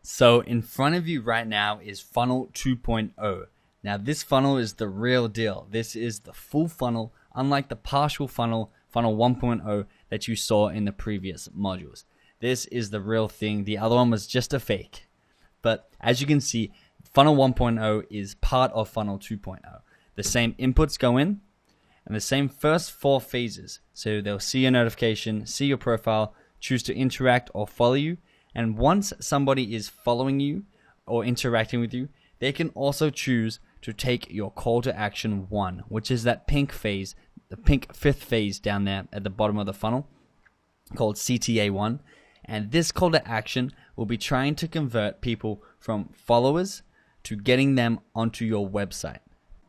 So in front of you right now is funnel 2.0. Now this funnel is the real deal. This is the full funnel, unlike the partial funnel, funnel 1.0 that you saw in the previous modules. This is the real thing. The other one was just a fake. But as you can see, funnel 1.0 is part of funnel 2.0. The same inputs go in and the same first 4 phases. So they'll see your notification, see your profile, choose to interact or follow you. And once somebody is following you or interacting with you, they can also choose to take your call to action 1, which is that pink phase, the pink 5th phase down there at the bottom of the funnel called CTA1. And this call to action will be trying to convert people from followers to getting them onto your website.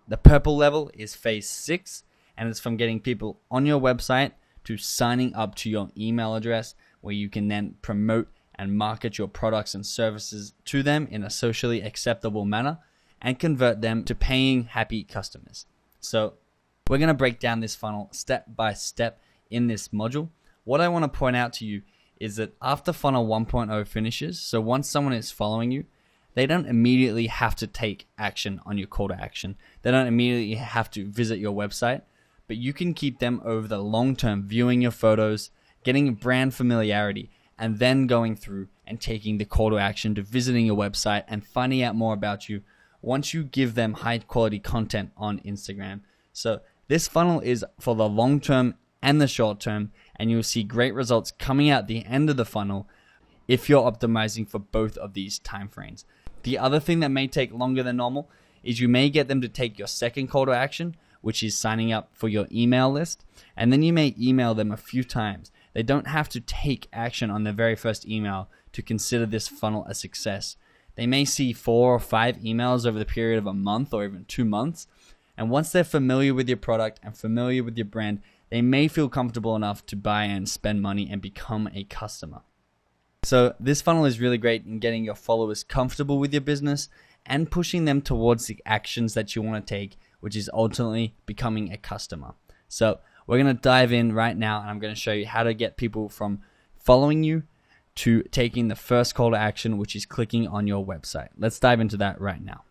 The purple level is phase 6, and it's from getting people on your website to signing up to your email address, where you can then promote and market your products and services to them in a socially acceptable manner and convert them to paying happy customers. So we're going to break down this funnel step by step in this module. What I want to point out to you is that after funnel 1.0 finishes, so once someone is following you, they don't immediately have to take action on your call to action. They don't immediately have to visit your website, but you can keep them over the long term viewing your photos, getting brand familiarity, and then going through and taking the call to action to visiting your website and finding out more about you once you give them high quality content on Instagram. So this funnel is for the long term and the short term, and you'll see great results coming out the end of the funnel if you're optimizing for both of these time frames. The other thing that may take longer than normal is you may get them to take your second call to action, which is signing up for your email list, and then you may email them a few times. They don't have to take action on their very first email to consider this funnel a success. They may see 4 or 5 emails over the period of a month or even 2 months. And once they're familiar with your product and familiar with your brand, they may feel comfortable enough to buy and spend money and become a customer. So this funnel is really great in getting your followers comfortable with your business and pushing them towards the actions that you want to take, which is ultimately becoming a customer. So we're going to dive in right now, and I'm going to show you how to get people from following you to taking the first call to action, which is clicking on your website. Let's dive into that right now.